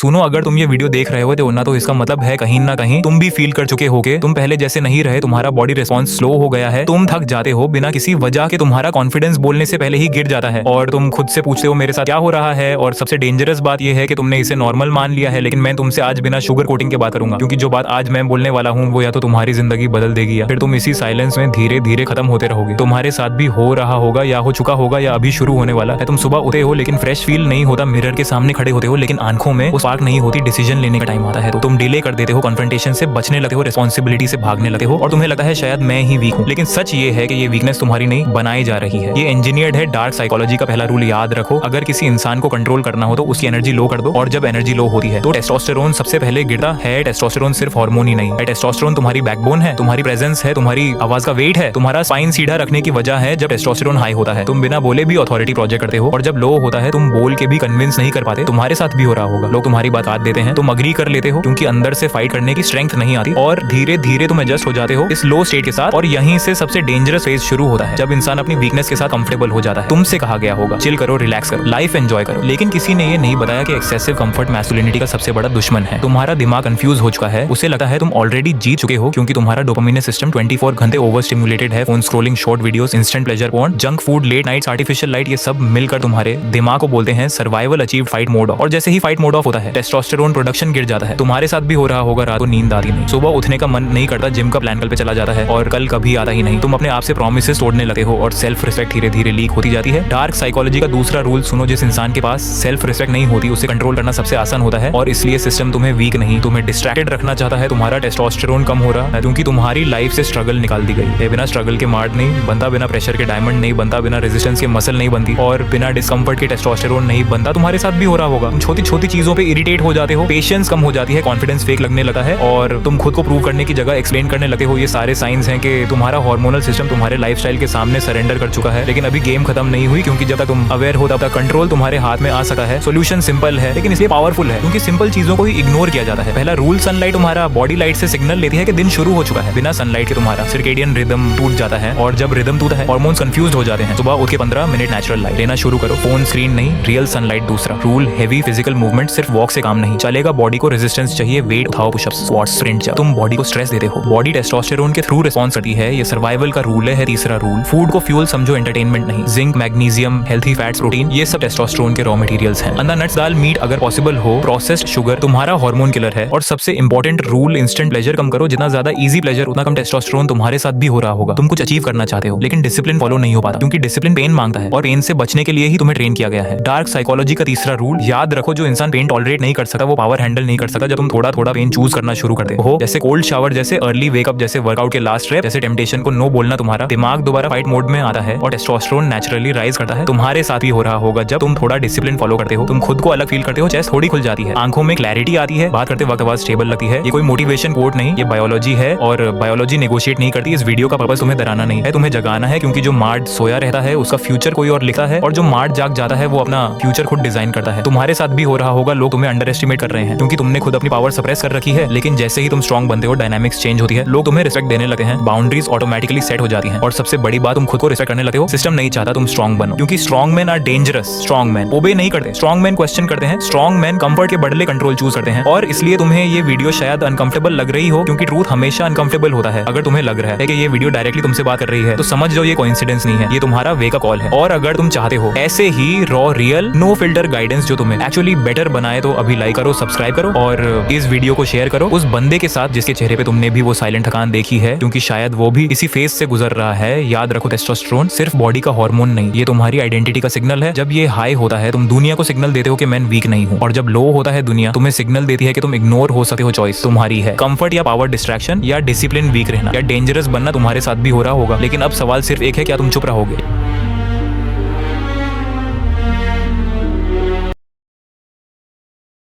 सुनो, अगर तुम ये वीडियो देख रहे हो तो इसका मतलब है कहीं ना कहीं तुम भी फील कर चुके होगे, तुम पहले जैसे नहीं रहे, तुम्हारा बॉडी रिस्पॉन्स स्लो हो गया है, तुम थक जाते हो बिना किसी वजह के, तुम्हारा कॉन्फिडेंस बोलने से पहले ही गिर जाता है और तुम खुद से पूछते हो मेरे साथ क्या हो रहा है। और सबसे डेंजरस बात यह है कि तुमने इसे नॉर्मल मान लिया है। लेकिन मैं तुमसे आज बिना शुगर कोटिंग के बात करूंगा, क्योंकि जो बात आज मैं बोलने वाला हूँ वो या तो तुम्हारी जिंदगी बदल देगी या फिर तुम इसी साइलेंस में धीरे धीरे खत्म होते रहोगे। तुम्हारे साथ भी हो रहा होगा या हो चुका होगा या अभी शुरू होने वाला है। तुम सुबह उठे हो लेकिन फ्रेश फील नहीं होता, मिरर के सामने खड़े होते हो लेकिन आंखों में वो स्पार्क नहीं होती, डिसीजन लेने का टाइम आता है तो तुम डिले कर देते हो, कन्फ्रंटेशन से बचने लगते हो, रिस्पॉन्सिबिलिटी से भागने लगते हो और तुम्हें लगता है शायद मैं ही वीक हूँ। लेकिन सच ये है कि ये वीकनेस तुम्हारी नहीं बनाई जा रही है, ये इंजीनियर्ड है। डार्क साइकोलॉजी का पहला रूल याद रखो, अगर किसी इंसान को कंट्रोल करना हो तो उसकी एनर्जी लो कर दो, और जब एनर्जी लो होती है तो टेस्टोस्टेरोन सबसे पहले गिरता है। टेस्टोस्टेरोन सिर्फ हार्मोन ही नहीं है, टेस्टोस्टेरोन तुम्हारी बैकबोन है, तुम्हारी प्रेजेंस है, तुम्हारी आवाज का वेट है, तुम्हारा स्पाइन सीधा रखने की वजह है। जब टेस्टोस्टेरोन हाई होता है तुम बिना बोले भी अथॉरिटी प्रोजेक्ट करते हो, और जब लो होता है तुम बोल के भी कन्विंस नहीं कर पाते। तुम्हारे साथ भी हो रहा होगा, लोग तुम्हारी बात काट देते हैं, तुम अग्री कर लेते हो क्योंकि अंदर से फाइट करने की स्ट्रेंथ नहीं आती, और धीरे धीरे तुम एडजस्ट हो जाते हो इस लो स्टेट के साथ। और यहीं से सबसे डेंजरस फेज शुरू होता है, जब इंसान अपनी वीकनेस के साथ कंफर्टेबल हो जाता है। तुमसे कहा गया होगा चिल करो, रिलैक्स करो, लाइफ एंजॉय करो, लेकिन किसी ने ये नहीं बताया कि एक्सेसिव कंफर्ट मैस्कुलिनिटी का सबसे बड़ा दुश्मन है। तुम्हारा दिमाग कंफ्यूज हो चुका है, उसे लगता है तुम ऑलरेडी जीत चुके हो क्योंकि तुम्हारा डोपामिन सिस्टम 24 घंटे ओवर स्टिमुलेटेड है। Phone scrolling, short videos, instant pleasure porn, junk food, late nights, artificial light, ये सब मिलकर तुम्हारे दिमाग को बोलते हैं survival achieved fight mode off. और जैसे ही फाइट मोड ऑफ होता है टेस्टोस्टेरोन प्रोडक्शन गिर जाता है। तुम्हारे साथ भी हो रहा होगा, रात को नींद आती नहीं, सुबह उठने का मन नहीं करता, जिम का प्लान कल पे चला जाता है और कल कभी आता ही नहीं। तुम अपने आप से प्रॉमिसेस तोड़ने लगे हो और सेल्फ रिस्पेक्ट धीरे धीरे लीक होती जाती है। डार्क साइकोलॉजी का दूसरा रूल सुनो, जिस इंसान के पास सेल्फ रिस्पेक्ट नहीं होती उसे कंट्रोल करना सबसे आसान होता है, और इसलिए सिस्टम तुम्हें वीक नहीं तुम्हें डिस्ट्रैक्टेड रखना चाहता है। तुम्हारा टेस्टोस्टेरोन कम हो रहा है क्योंकि तुम्हारी लाइफ से स्ट्रगल निकाल दी गई है। बिना स्ट्रगल के मार्ड नहीं बनता, बिना प्रेशर के डायमंड नहीं बनता, बिना रेजिस्टेंस के मसल नहीं बनती, और बिना डिस्कम्फर्ट के टेस्टोस्टेरोन नहीं बनता। तुम्हारे साथ भी हो रहा होगा, तुम छोटी छोटी चीजों पे इरिटेट हो जाते हो, पेशेंस कम हो जाती है, कॉन्फिडेंस फेक लगने लगता है और तुम खुद को प्रूव करने की जगह एक्सप्लेन करने लगे हो। ये सारे साइंस हैं कि तुम्हारा हार्मोनल सिस्टम तुम्हारे लाइफस्टाइल के सामने सरेंडर कर चुका है। लेकिन अभी गेम खत्म नहीं हुई, क्योंकि जब तक तुम अवेयर हो तब तक कंट्रोल तुम्हारे हाथ में आ सकता है। सोल्यूशन सिंपल है लेकिन इसलिए पावरफुल है क्योंकि सिंपल चीजों को ही इग्नोर किया जाता है। पहला रूल, सनलाइट तुम्हारा बॉडी लाइट से सिग्नल लेती है कि दिन शुरू हो चुका है। बिना सनलाइट के तुम्हारा सर्केडियन रिदम टूट जाता है, और जब रिदम टूटता है हार्मोन्स कंफ्यूज हो जाते हैं। सुबह उठ के 15 मिनट नेचुरल लाइट लेना शुरू करो, फोन स्क्रीन नहीं, रियल सनलाइट। दूसरा रूल, हेवी फिजिकल मूवमेंट, सिर्फ वॉक से काम नहीं चलेगा, बॉडी को रेजिस्टेंस चाहिए, वेट उठाओ, पुशअप्स, स्क्वाट्स, स्प्रिंट। जब तुम बॉडी को स्ट्रेस देते हो बॉडी टेस्टोस्टेरोन के थ्रू रिस्पॉन्स करती है, ये सर्वाइवल का रूल है। तीसरा रूल, फूड को फ्यूल समझो, एंटरटेनमेंट नहीं। Zinc, magnesium, healthy fats, protein, ये सब टेस्टोस्टेरोन के रॉ मटेरियल्स हैं। अंडा, नट्स, दाल, मीट अगर पॉसिबल हो। प्रोसेस्ड शुगर तुम्हारा हार्मोन किलर है। और सबसे इंपॉर्टेंट रूल, इंस्टेंट प्लेजर कम करो। जितना ज्यादा इजी प्लेजर उतना कम टेस्टोस्टेरोन। तुम्हारे साथ भी हो रहा होगा, तुम कुछ अचीव करना चाहते हो लेकिन डिसिप्लिन फॉलो नहीं हो पाता, क्योंकि डिसिप्लिन पेन मांगता है और पेन से बचने के लिए ही तुम्हें ट्रेन किया गया है। डार्क साइकोलॉजी का तीसरा रूल याद रखो, जो इंसान पेन टॉलरेट नहीं कर सकता वो पावर हैंडल नहीं कर सकता। जब तुम थोड़ा थोड़ा पेन चूज करना शुरू करते हो, जैसे कोल्ड शावर, जैसे अर्ली वेकअप, जैसे वर्कआउट के लास्ट स्टेप, जैसे टेम्पटेशन को नो बोलना, तुम्हारा दिमाग दोबारा फाइट मोड में आता है और टेस्टोस्टेरोन नेचुरली राइज करता है। तुम्हारे साथ भी हो रहा होगा, जब तुम थोड़ा डिसिप्लिन फॉलो करते हो तुम खुद को अलग फील करते हो, चेस्ट थोड़ी खुल जाती है, आंखों में क्लैरिटी आती है, बात करते वक्त आवाज स्टेबल लगती है। ये कोई मोटिवेशन कोट नहीं, ये बायोलॉजी है, और बायोलॉजी नेगोशिएट नहीं करती। इस वीडियो का पर्पस तुम्हें डराना नहीं है, तुम्हें जगाना है, क्योंकि जो मार्ड सोया रहता है उसका फ्यूचर कोई और लिखता है, और जो मार्ड जाग जाता है वो अपना फ्यूचर खुद डिजाइन करता है। तुम्हारे साथ भी हो रहा होगा, लोग तुम्हें अंडर एस्टिमेट कर रहे हैं क्योंकि तुमने खुद अपनी पावर सप्रेस कर रखी है। लेकिन जैसे ही तुम स्ट्रॉन्ग बनते हो डायनामिक्स चेंज होती है, लोग तुम्हें रिस्पेक्ट देने लगते हैं, बाउंड्रीज ऑटोमेटिकली सेट हो जाती हैं, और सबसे बड़ी बात तुम खुद को रिस्पेक्ट करने लगते हो। सिस्टम नहीं चाहता तुम स्ट्रॉन्ग बनो, क्योंकि strong man are dangerous. Strong man obey नहीं करते, स्ट्रॉन्ग मैन क्वेश्चन करते हैं, स्ट्रॉन्ग मैन कंफर्ट के बदले कंट्रोल चूज करते हैं। और इसलिए तुम्हें ये वीडियो शायद अनकंफर्टेबल लग रही हो, क्योंकि ट्रूथ हमेशा अनकंफर्टेबल होता है। अगर तुम्हें लग रहा है कि ये वीडियो डायरेक्टली तुमसे बात कर रही है तो समझ जाओ ये कोइंसिडेंस नहीं है, ये तुम्हारा वेकअप कॉल है। और अगर तुम चाहते हो ऐसे ही raw, real, no filter guidance जो तुम्हें एक्चुअली बेटर बनाए, तो अभी लाइक करो, सब्सक्राइब करो, और इस वीडियो को शेयर करो उस बंदे के साथ जिसके चेहरे पे तुमने भी वो साइलेंट थकान देखी है, क्योंकि शायद वो भी इसी फेज से गुजर रहा है। याद रखो, टेस्टोस्टेरोन सिर्फ बॉडी का हार्मोन नहीं, ये तुम्हारी आइडेंटिटी का सिग्नल है। जब ये हाई होता है तुम दुनिया को सिग्नल देते हो कि मैं वीक नहीं हूँ, और जब लो होता है दुनिया तुम्हें सिग्नल देती है कि तुम इग्नोर हो सकते हो। चॉइस तुम्हारी है, कंफर्ट या पावर, डिस्ट्रैक्शन या डिसिप्लिन, वीक रहना या डेंजरस बनना। तुम्हारे साथ भी हो रहा होगा, लेकिन अब सवाल सिर्फ एक है, क्या तुम चुप रहोगे?